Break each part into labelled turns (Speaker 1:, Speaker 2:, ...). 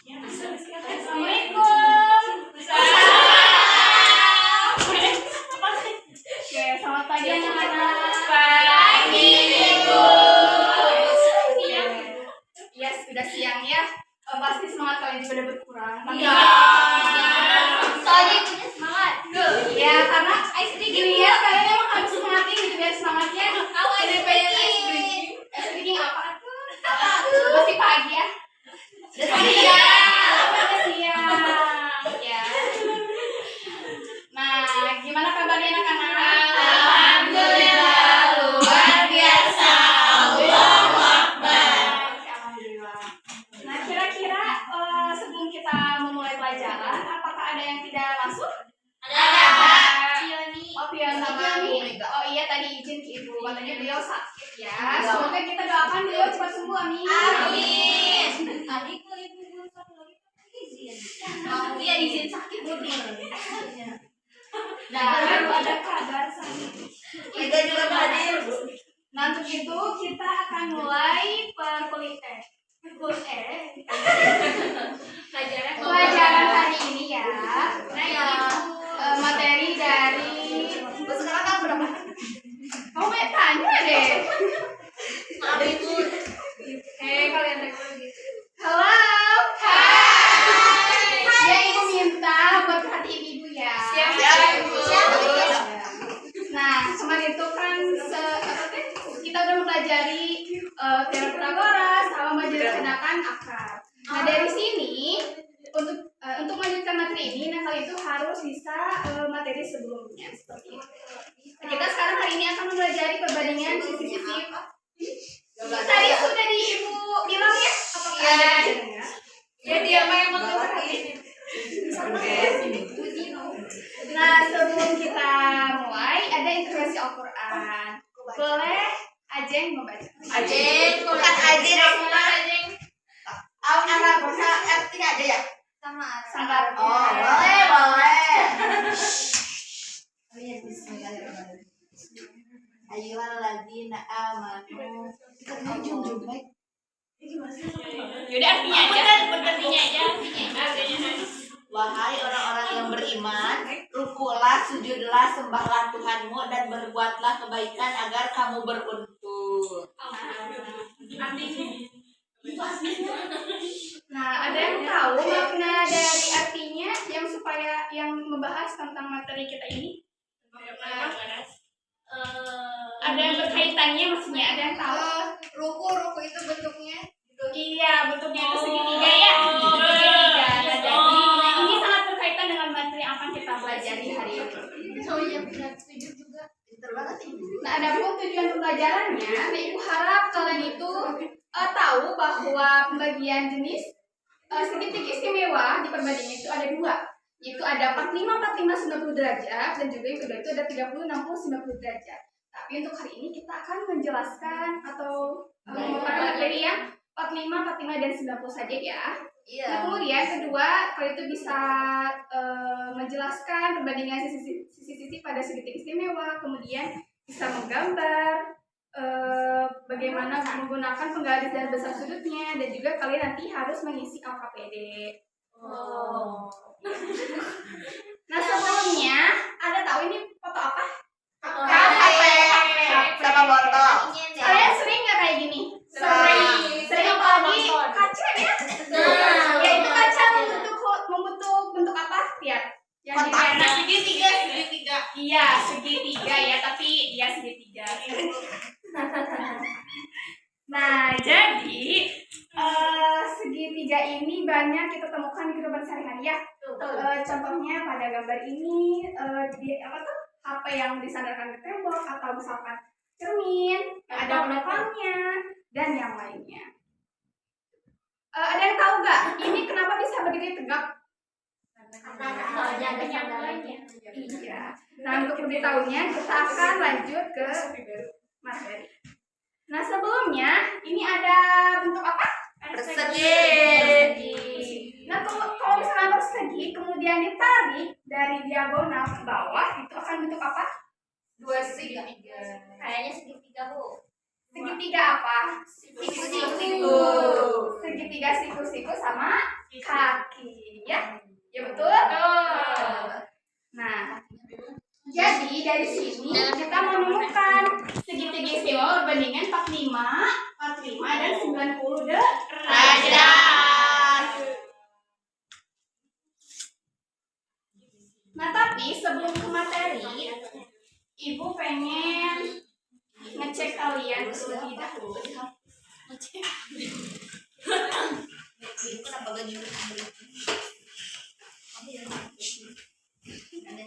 Speaker 1: Assalamualaikum. Oke, selamat pagi anak-anak.
Speaker 2: Pagi, Ibu.
Speaker 1: Ya, sudah siang ya. Pasti semangat kalian juga udah berkurang.
Speaker 2: Iya. Soalnya ibunya semangat.
Speaker 1: Ya, karena ice breaking ya, kalian emang harus semangatin gitu biar semangatnya.
Speaker 2: Tahu ada banyak ice breaking.
Speaker 1: Ice breaking apa tuh? Masih pagi ya.
Speaker 2: Udah siang.
Speaker 1: Udah siang. Ya. Nah, gimana kabarnya anak-anak?
Speaker 2: Alhamdulillah luar biasa. Allahu Akbar.
Speaker 1: Alhamdulillah. Nah, kira-kira sebelum kita memulai pelajaran, apakah ada yang tidak masuk?
Speaker 2: Ada.
Speaker 1: Oh, Pion sama Bu Mega. Oh iya, tadi izin ke Ibu, katanya beliau sakit ya. Semoga kita doakan beliau cepat sembuh, amin.
Speaker 2: Amin.
Speaker 3: Tadi kok ibu belum satu lagi izin.
Speaker 2: Mau dia izin sakit dulu.
Speaker 1: Nah, baru ada kabar sama.
Speaker 2: Kita juga hadir.
Speaker 1: Nah, untuk itu kita akan mulai pelajaran hari ini ya. Nah,
Speaker 2: Ya.
Speaker 1: materi dari
Speaker 2: Sekarang kamu berapa?
Speaker 1: kamu mau tanya deh.
Speaker 2: Maaf Ibu.
Speaker 1: Kalian dulu gitu. Halo.
Speaker 2: Hai.
Speaker 1: Ya, Ibu minta buat perhatiin Ibu ya.
Speaker 2: Siap, Ibu.
Speaker 1: Nah, kemarin itu kan kita udah mempelajari teori Pythagoras sama majelis tindakan akar. Nah, dari sini untuk melanjutkan materi ini, nah kali itu harus bisa materi sebelumnya seperti itu. Nah, kita sekarang hari ini akan mempelajari perbandingan sisi-sisi. Tadi sudah di Ibu bilang ya? Apakah
Speaker 2: Iya.
Speaker 1: ada yang dengar?
Speaker 2: Ya dia mah yang memperhatiin.
Speaker 1: Nah, sebelum kita mulai, ada intervensi Al-Quran. Boleh Ajeng membaca?
Speaker 2: Ajeng, bukan Ajeng, Rasulullah Ajeng. Arab artinya aja ya?
Speaker 1: Sama Arabnya.
Speaker 2: Oh, boleh.
Speaker 3: Ayyuhalladzina amanu.
Speaker 2: Yaudah artinya aja, artinya aja.
Speaker 3: Wahai orang-orang yang beriman, rukulah, sujudlah, sembahlah Tuhanmu dan berbuatlah kebaikan agar kamu beruntung.
Speaker 1: Nah, ada yang tahu makna dari artinya yang membahas tentang materi kita ini? Ada yang berkaitannya maksudnya, ada yang tahu?
Speaker 2: Ruku itu bentuknya.
Speaker 1: Iya, bentuknya itu segitiga ya. Segitiga. Nah, jadi ini sangat berkaitan dengan materi yang akan kita pelajari hari ini.
Speaker 2: Oh iya, benar, setuju juga.
Speaker 3: Pinter banget Ibu.
Speaker 1: Nah, adapun tujuan pembelajarannya, Ibu harap kalian itu tahu bahwa pembagian jenis segitiga istimewa di perbandingan itu ada dua, yaitu ada 45, 45, 90 derajat, dan juga yang kedua itu ada 30, 60, 90 derajat. Tapi untuk hari ini kita akan menjelaskan atau menggunakan materi yang 45, 45, dan 90 saja ya.
Speaker 2: Iya.
Speaker 1: Nah, kemudian kedua, kalian itu bisa menjelaskan perbandingan sisi-sisi pada segitiga istimewa, kemudian bisa menggambar bagaimana menggunakan penggaris dan besar sudutnya, dan juga kalian nanti harus mengisi LKPD.
Speaker 2: Oh.
Speaker 1: Nah, sebelumnya ada tahu ini foto apa?
Speaker 2: HP sama botol.
Speaker 1: Kalian sering nggak kayak gini? Sering apalagi kaca ya?
Speaker 2: Nah.
Speaker 1: Ya itu kaca membentuk bentuk apa? Lihat. Yang di
Speaker 2: Kotak.
Speaker 1: segitiga. Iya, segitiga ya, tapi ya segitiga. Nah, jadi segitiga ini banyak kita temukan di kehidupan sehari-hari ya. Contohnya pada gambar ini di HP yang disandarkan ke tembok, atau misalkan cermin, ada penopangnya, dan yang lainnya. Ada yang tahu nggak? Ini kenapa bisa berdiri tegak?
Speaker 2: Soalnya ada sandarannya.
Speaker 1: Iya. Nah, untuk lebih tahunya kita akan lanjut ke materi. Nah, sebelumnya ini ada bentuk apa?
Speaker 2: Persegi.
Speaker 1: Nah, kalau misalkan persegi kemudian ditarik dari diagonal ke bawah, itu akan bentuk apa?
Speaker 2: Dua segitiga. Kayaknya segitiga, Bu.
Speaker 1: segitiga apa? Siku-siku. Segitiga siku-siku sama kaki, ya? Ya betul? Nah, jadi dari sini kita menemukan segitiga istiwa perbandingan 45 dan 90 derajat. Nah, tapi sebelum ke materi, Ibu pengen ngecek kalian terlebih dahulu.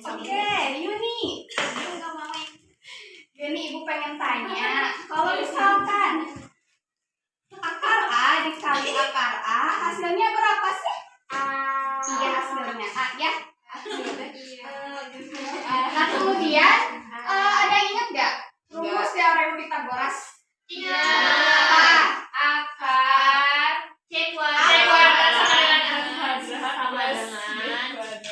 Speaker 1: Oke, Yuni. Yuni, Ibu pengen tanya, kalau misalkan akar A dikali akar A, hasilnya berapa sih? Iya, hasilnya A, ya. Nah, kemudian ada yang ingat nggak rumus teorem Pythagoras?
Speaker 3: Iya.
Speaker 1: Akar
Speaker 3: C kuadrat sama dengan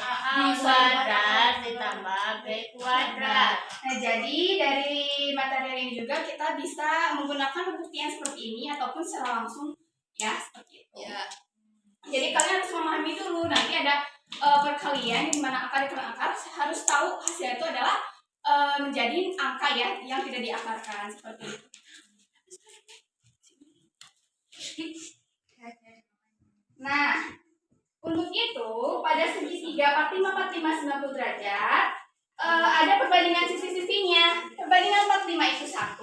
Speaker 3: A kuadrat ditambah B kuadrat.
Speaker 1: Nah, jadi dari materi ini juga kita bisa menggunakan pembuktian seperti ini ataupun secara langsung, ya, seperti itu.
Speaker 3: Ya.
Speaker 1: Jadi kalian harus memahami dulu, nanti ada perkalian di mana akar dikali akar, harus tahu hasilnya itu adalah menjadi angka, ya, yang tidak diakarkan, seperti itu. Nah, untuk itu pada segitiga 45, 90 derajat ada perbandingan sisi-sisinya. Perbandingan 45 itu 1,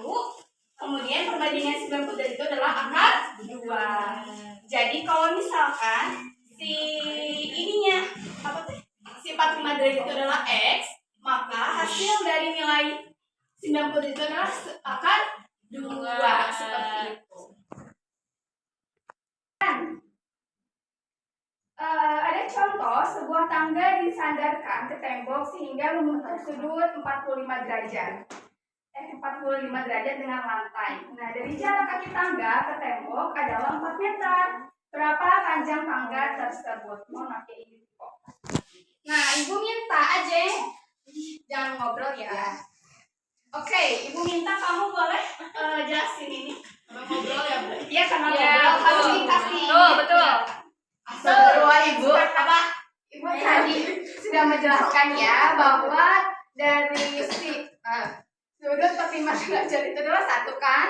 Speaker 1: kemudian perbandingan 90 derajat itu adalah akar 2. Jadi kalau misalkan si ininya apa tuh? Si 45 derajat itu adalah X, maka hasil dari nilai 90 derajat itu adalah akar 2, seperti itu. Ada contoh sebuah tangga disandarkan ke tembok sehingga membentuk sudut 45 derajat. 45 derajat dengan lantai. Nah, dari jarak kaki tangga ke tembok adalah 4 meter. Berapa panjang tangga tersebut? Mau pakai ini kok. Nah, Ibu minta aja, jangan ngobrol ya. Oke, Ibu minta kamu boleh jelasin ini.
Speaker 3: Ngobrol ya, Bu?
Speaker 1: Iya, karena
Speaker 3: Ya,
Speaker 1: ngobrol harus dikasih.
Speaker 3: Betul.
Speaker 1: Ibu apa? Ibu tadi sudah menjelaskan ya bahwa dari si sudut 45 derajat itu adalah 1 kan?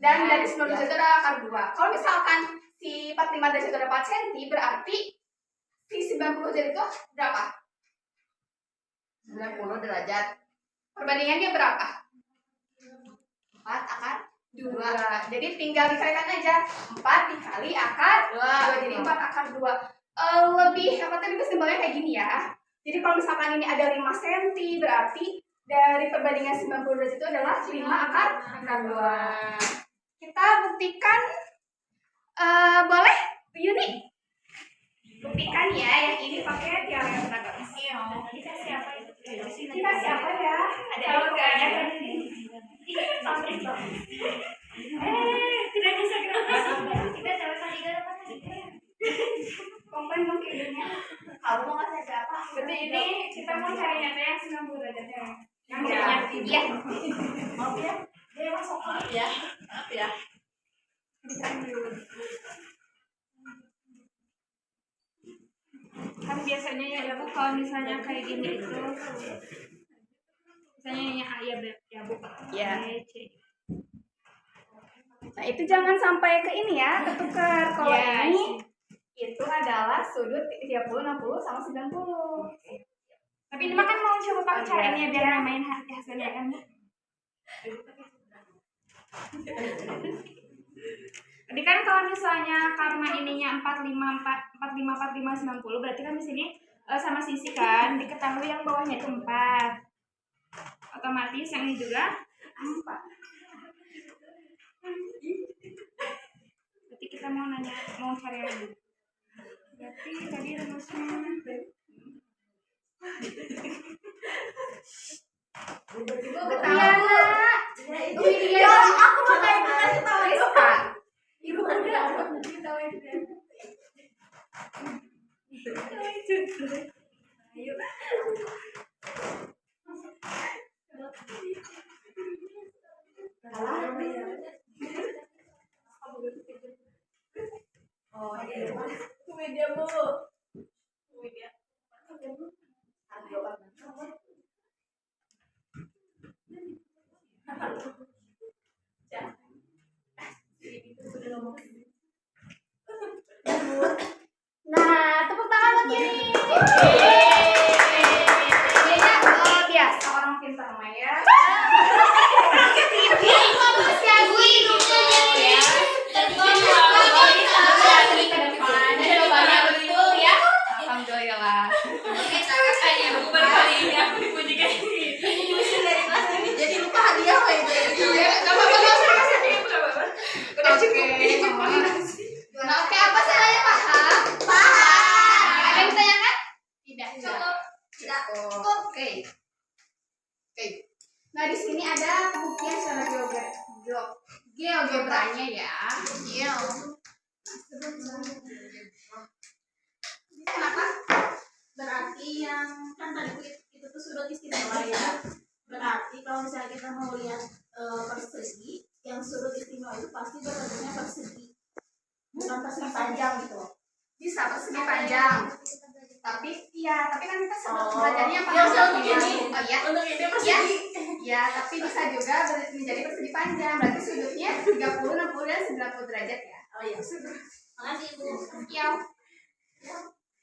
Speaker 1: Dan dari 90 derajat itu adalah akar 2. Kalau misalkan si 45 derajat itu adalah 4 cm, berarti si 90 derajat itu berapa?
Speaker 2: 90 derajat.
Speaker 1: Perbandingannya berapa?
Speaker 2: 4 akar
Speaker 1: 2. Jadi tinggal dikalikan aja. 4 dikali akar 2. Jadi 4 akar 2. Lebih apa tadi simbolnya kayak gini ya. Jadi kalau misalkan ini ada 5 cm, berarti dari perbandingan 90 derajat itu adalah 5 akar 2. Kita buktikan, boleh Yuni? Buktikan ya, yang ini pakai teorem Pythagoras. Dikasih apa itu? Dikasih apa ya? Ada pokoknya. Tidak bisa kita tahu tadi apa tadi? Komplain mungkin ini. Kamu mau ngasih siapa? Berarti ini kita mau cari nyata yang 90 derajat ya. Yang jadinya iya. Maaf ya. Dia masuk ya.
Speaker 3: Maaf ya.
Speaker 4: Kan biasanya ya Bu, kalau misalnya kayak gini itu misalnya yang A ya Bu,
Speaker 1: Ya.
Speaker 4: B, C.
Speaker 1: Nah, itu jangan sampai ke ini ya, ketukar. Kalau
Speaker 4: Ya,
Speaker 1: ini itu adalah sudut 30, 60 sama 90.
Speaker 4: Tapi ini mah kan mau coba pakai cara ini ya biar namain hasilnya kan Bu. Jadi kan kalau misalnya karena ininya 45 90 berarti kan di sini sama sisi kan diketahui yang bawahnya itu 4. Otomatis yang ini juga 4. Berarti kita mau cari yang ini. Berarti tadi rumusnya
Speaker 1: Ibu ketawa. Ibu ini ya, aku mau tanya kasih tahu Rizka. Ibu udah ketawain kan. Ayo.
Speaker 3: Oh,
Speaker 2: Media mulu.
Speaker 1: Nah, tepuk tangan buat Giri. Dia biasa orang pintar mah ya.
Speaker 2: Jadi lupa hadiah weh.
Speaker 1: Nah, oke, apa salahnya paham?
Speaker 2: Paham.
Speaker 1: Ada yang ditanyakan? Tidak.
Speaker 2: Tidak.
Speaker 1: Oke. Nah, di sini ada pembuktian secara geogebranya ya.
Speaker 2: Iya.
Speaker 1: Kenapa? Berarti yang kan tadi itu tuh sudut istimewa ya. Berarti kalau misalnya kita mau lihat persegi, yang sudut istimewa itu pasti bentuknya persegi, bukan persegi panjang gitu. Bisa persegi panjang. Tapi kan kita sempat belajarnya panjang ini. Oh iya.
Speaker 2: Untuk ini persegi.
Speaker 1: Ya, tapi bisa juga menjadi persegi panjang. Berarti sudutnya 30, 60 dan 90 derajat ya.
Speaker 2: Oh iya.
Speaker 1: Makasih Ibu. Iya.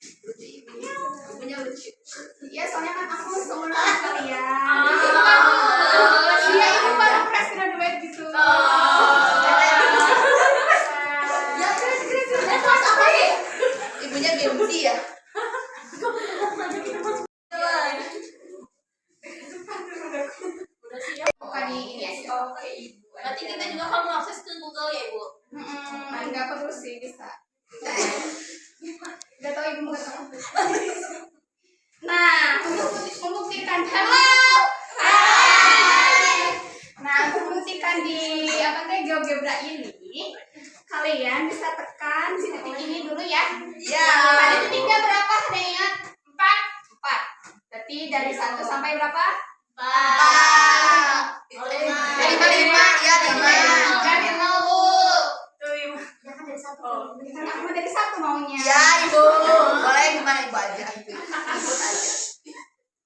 Speaker 2: Ibunya lucu.
Speaker 1: Iya, soalnya kan aku seumur kalian.
Speaker 2: Oh.
Speaker 1: Iya, Ibu baru fresh graduate gitu.
Speaker 2: Ya, kelas apa ya? Ibunya Gemsi ya.
Speaker 1: Bukan ini aja. Oke, Ibu.
Speaker 2: Berarti kita juga kamu akses ke Google ya, Ibu?
Speaker 1: Enggak perlu sih, bisa. Udah tahu Ibu nggak tahu. Nah, untuk membuktikan Nah, untuk membuktikan di GeoGebra ini, kalian bisa tekan si titik ini dulu ya.
Speaker 2: Iya.
Speaker 1: Ada titiknya berapa? Ada yang ingat? 4. Berarti dari 1 sampai berapa?
Speaker 2: 4. Dari 5 ya, 5.
Speaker 1: Dari 0, Bu.
Speaker 2: Oh.
Speaker 1: Kan aku dari 1 maunya.
Speaker 2: Ya, Ibu. Boleh gimana Ibu aja. Ikut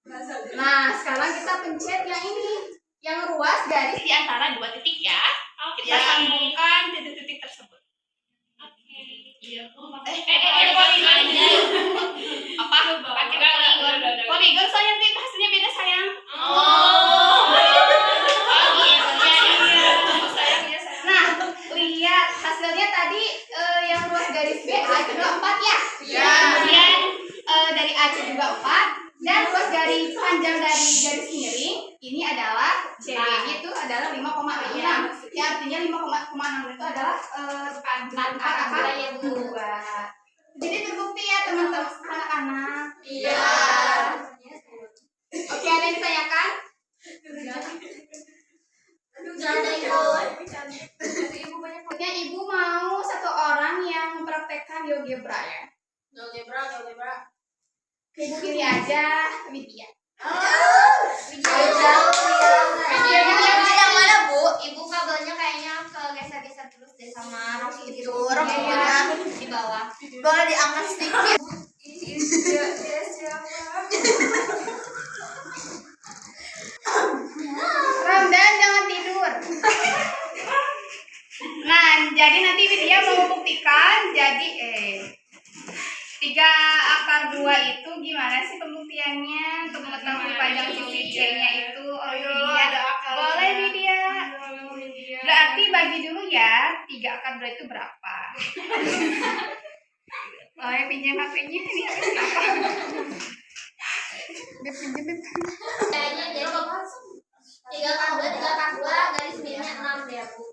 Speaker 2: aja.
Speaker 1: Nah, sekarang kita pencet yang ini, yang ruas garis
Speaker 3: di antara dua titik ya. Kita
Speaker 2: Ya.
Speaker 3: sambungkan titik-titik tersebut. Oke. Iya. Apa? Pakai poligon. Poligon soalnya nanti hasilnya beda sayang.
Speaker 1: Nah, lihat hasilnya tadi yang ruas garis BA juga 4 ya.
Speaker 2: Ya.
Speaker 1: Kemudian dari AC juga 4 dan ruas garis panjang dari garis miring ini adalah CB-nya itu adalah 5,6. Ya, artinya 5,6 itu adalah antara yang 2. Jadi terbukti ya teman-teman anak-anak.
Speaker 2: Iya.
Speaker 1: Oke, ada yang ditanyakan? Pokoknya Ibu mau 1 orang yang mempraktekkan GeoGebra ya.
Speaker 2: GeoGebra.
Speaker 1: Ibu pilih aja Widya.
Speaker 2: Yang mana, Bu?
Speaker 5: Ibu kabelnya kayaknya kegeser-geser terus deh sama Rocky gitu.
Speaker 2: Rocky
Speaker 5: Di bawah.
Speaker 2: Boleh diangkat sedikit.
Speaker 1: Ramdan jangan tidur. Nah, jadi nanti Widya mau membuktikan jadi 3/2 itu gimana sih pembuktiannya untuk mengetahui panjang sisi C-nya itu? Oh iya, boleh Widya. Berarti bagi dulu ya, 3/2 itu berapa? Boleh pinjam HP-nya ini HP siapa? Pinjam.
Speaker 5: Kayaknya jadi 3/2 garis miringnya 6 deh, Bu.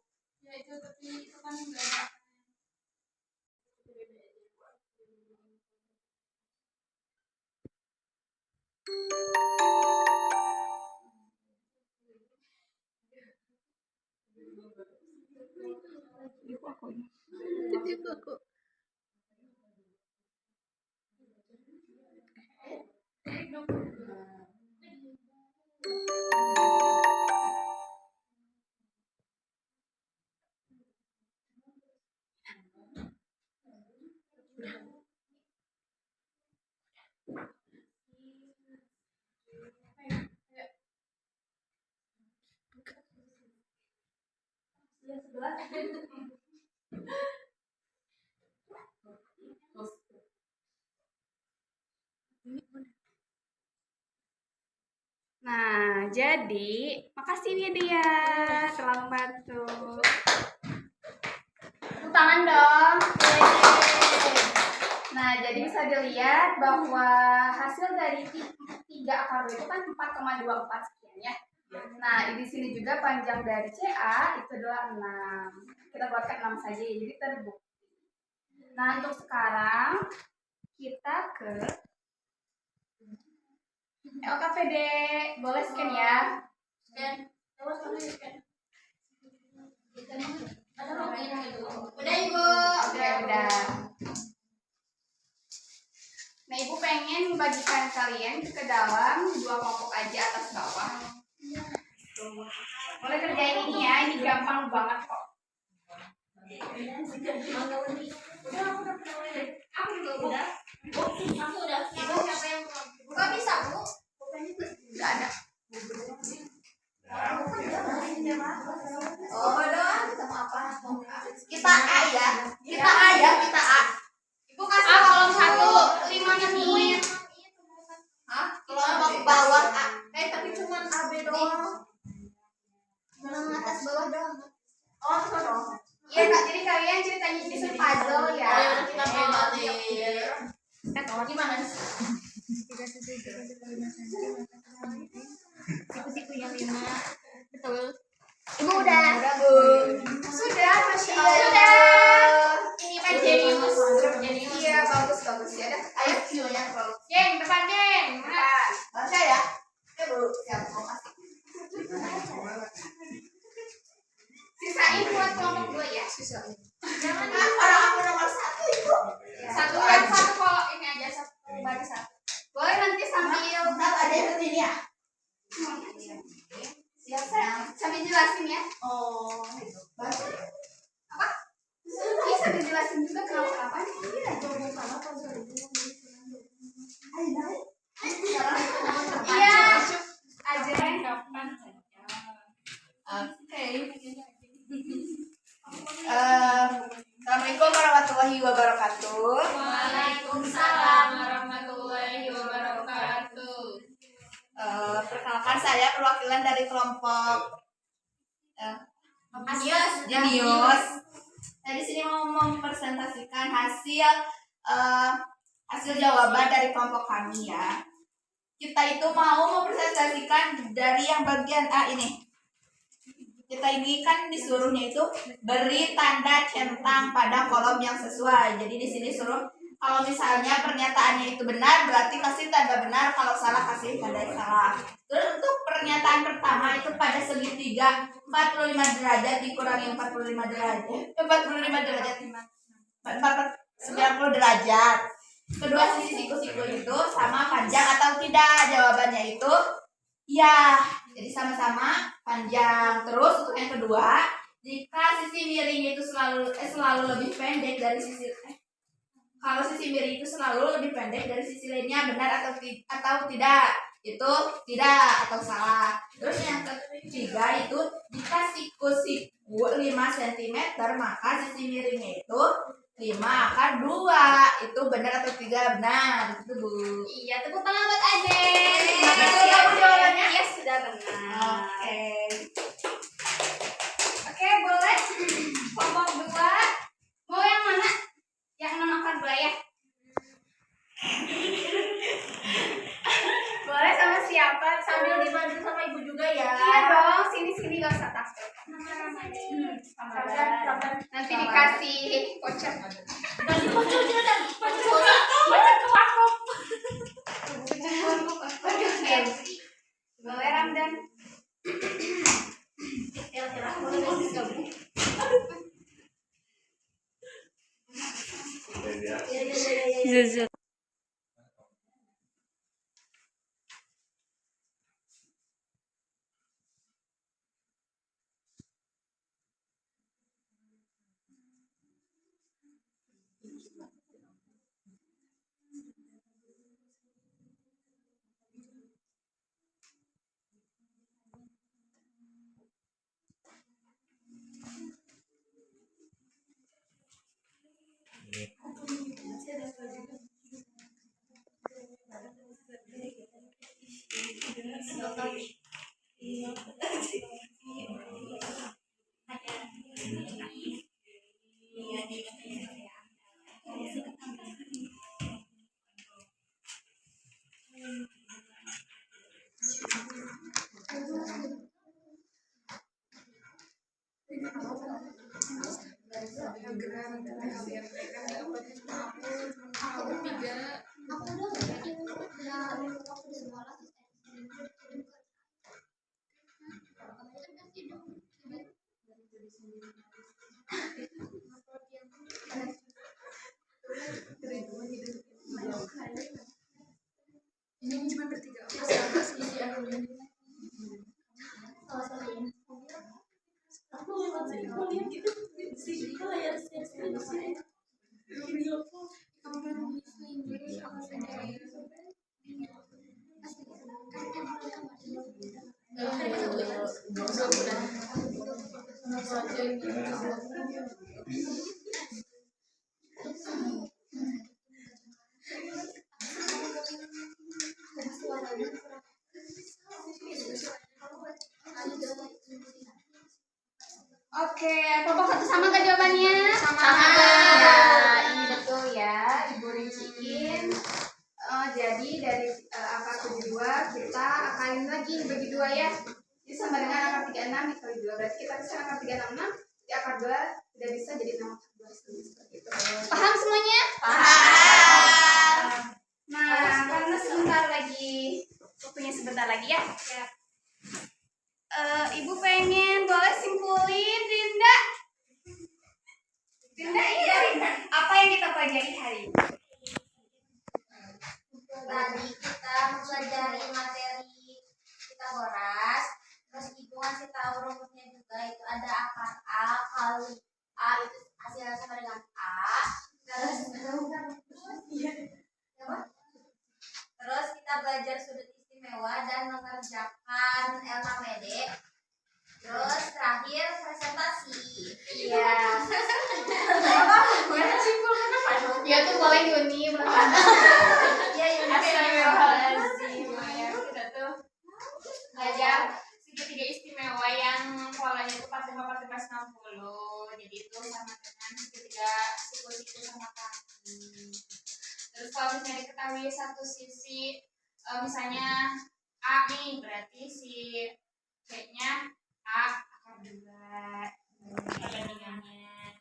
Speaker 1: Nah, jadi makasih Widya telah membantu. Tepuk tangan dong. Nah, jadi bisa dilihat bahwa hasil dari 3 akar itu kan 4,24 sekian ya. Nah, di sini juga panjang dari CA itu adalah 6. Kita buatkan 6 saja ya, jadi terbukti. Nah, untuk sekarang kita ke LKPD. Boleh scan ya?
Speaker 2: Scan. Terus kamu scan. Udah Ibu.
Speaker 1: Oke, udah. Nah, Ibu pengen membagikan kalian ke dalam 2 kelompok aja atas bawah. Mulai kerjain ini ya, ini gampang banget kok.
Speaker 2: Aku juga udah. Aku udah. Ibu siapa yang buka bisa Bu?
Speaker 1: Nggak ada.
Speaker 2: Oh, doang. Kita mau apa? Kita A ya. Kita A ya, kita A. Ibu kasih
Speaker 1: kolom 1, 5 menit.
Speaker 2: Hah? Kelompok bawah A. Tapi cuma A B doang. Cuma atas bawah doang. Oh, doang.
Speaker 1: Iya Kak, jadi kalian ceritanya jadi puzzle ya.
Speaker 2: Ayo kita berarti. Gimana?
Speaker 5: Siku-siku yang 5. Betul.
Speaker 2: Ibu udah.
Speaker 1: Sudah, Masya
Speaker 2: Iya,
Speaker 1: Allah.
Speaker 2: sudah. Ini mah jenius.
Speaker 1: Iya, bagus ya. Dah.
Speaker 2: Ayo Q ya, kalau.
Speaker 1: Geng, depan geng. Depan.
Speaker 2: Baca ya. Bu, siap mau kasih.
Speaker 1: Sisain buat kelompok 2 ya.
Speaker 2: Jangan orang aku nomor 1 Ibu.
Speaker 1: Satu kalau ini aja satu baris 1. Boleh nanti sambil
Speaker 2: Ada yang kesini ya?
Speaker 1: siap sayang. Sambil jelasin ya.
Speaker 2: Oh, itu. Baca.
Speaker 1: Apa? Ini sambil jelasin juga kenapa.
Speaker 2: Iya, coba sama
Speaker 1: Iya. Ajaran kapan saja.
Speaker 2: Oke. Assalamualaikum warahmatullahi wabarakatuh.
Speaker 1: Waalaikumsalam warahmatullahi wabarakatuh.
Speaker 2: Perkenalkan saya perwakilan dari kelompok Jenius. Saya di sini mau mempresentasikan hasil jawaban dari kelompok kami ya. Kita itu mau mempresentasikan dari yang bagian A ini. Kita ini kan disuruhnya itu beri tanda centang pada kolom yang sesuai. Jadi di sini suruh kalau misalnya pernyataannya itu benar berarti kasih tanda benar, kalau salah kasih tanda salah. Terus untuk pernyataan pertama itu pada segitiga 45 derajat dikurangi 45 derajat. 45 derajat 90 derajat. Kedua sisi siku-siku itu sama panjang atau tidak? Jawabannya itu ya. Jadi sama-sama panjang. Terus untuk yang kedua, jika sisi miring itu selalu lebih pendek dari sisi kalau sisi miring itu selalu lebih pendek dari sisi lainnya, benar atau tidak? Itu tidak atau salah. Terus yang ketiga itu jika siku-siku 5 cm maka sisi miringnya itu 5 akar 2. Itu benar atau tidak? Benar. Itu Bu.
Speaker 1: Iya, tepuk tangan buat Aden.
Speaker 2: Terima kasih ya, Bu, jawabannya.
Speaker 1: Iya, sudah benar.
Speaker 2: Oke.
Speaker 1: Oke, boleh. Kelompok 2. Mau yang mana? Yang 6 akar 2 ya? Boleh sama siapa?
Speaker 2: Sambil dibantu sama Ibu juga ya.
Speaker 1: Iya dong, sini gak usah takut. Nanti dikasih voucher.
Speaker 2: Kasih voucher aja dah.
Speaker 1: Boleh Ramdan.
Speaker 2: Zuzut.
Speaker 1: Oke, kelompok satu sama gak jawabannya?
Speaker 2: Sama.
Speaker 1: Ya, ini betul ya, Ibu rinciin. Jadi dari angka 72 kita akalin lagi bagi 2 ya. Jadi sama dengan angka 36 dikali 2. Berarti kita bisa angka 366 di akar 2 tidak bisa jadi 6 seperti itu. Paham semuanya?
Speaker 2: Paham.
Speaker 1: Nah, karena sebentar lagi, waktunya sebentar lagi ya. Ibu pengen boleh simpulin, Dinda. Dinda, iya. Apa yang kita pelajari hari ini?
Speaker 5: Tadi kita mempelajari materi Pitagoras, terus ibu ngasih tahu rumusnya juga, itu ada akar A kali A itu hasilnya sama dengan A. Terus kita belajar sudut istimewa dan mengerjakan LKPD. Terus terakhir presentasi.
Speaker 1: Iya. Ya tuh boleh Yuni berangkat.
Speaker 5: Iya, Yuni.
Speaker 4: Astagfirullahaladzim. Ya, kita tuh belajar segitiga istimewa yang polanya itu 45, 45, 60. Jadi itu sama dengan segitiga siku-siku sama kaki. Terus kalau misalnya diketahui satu sisi, misalnya A nih, berarti si B-nya A akar 2 perbandingannya.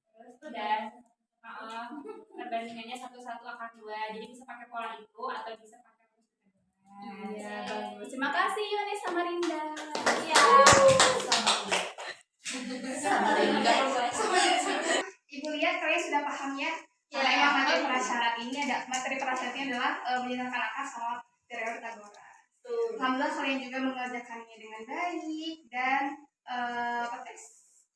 Speaker 4: Terus udah perbandingannya 1 akar 2. Jadi bisa pakai pola itu atau bisa pakai rumus Pitagoras.
Speaker 1: Iya, bagus. Terima kasih Yuni sama Rinda.
Speaker 2: Iya.
Speaker 1: Ibu lihat kalian sudah paham ya? Karena emang materi prasyarat ini materi prasyaratnya adalah menyenangkan akar sama teori Pitagoras. Alhamdulillah kalian juga mengerjakannya dengan baik dan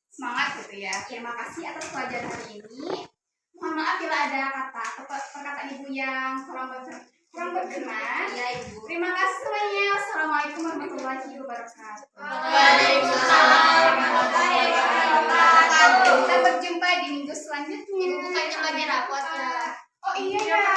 Speaker 1: semangat gitu ya. Terima kasih atas pelajaran hari ini. Mohon maaf bila ada kata atau perkataan ibu yang kurang berkenan.
Speaker 5: Iya, Ibu.
Speaker 1: Terima kasih semuanya. Assalamualaikum warahmatullahi wabarakatuh.
Speaker 2: Waalaikumsalam warahmatullahi wabarakatuh.
Speaker 1: Kita berjumpa di minggu selanjutnya.
Speaker 5: Ibu bukannya bagi rapot ya.
Speaker 1: Oh iya ya.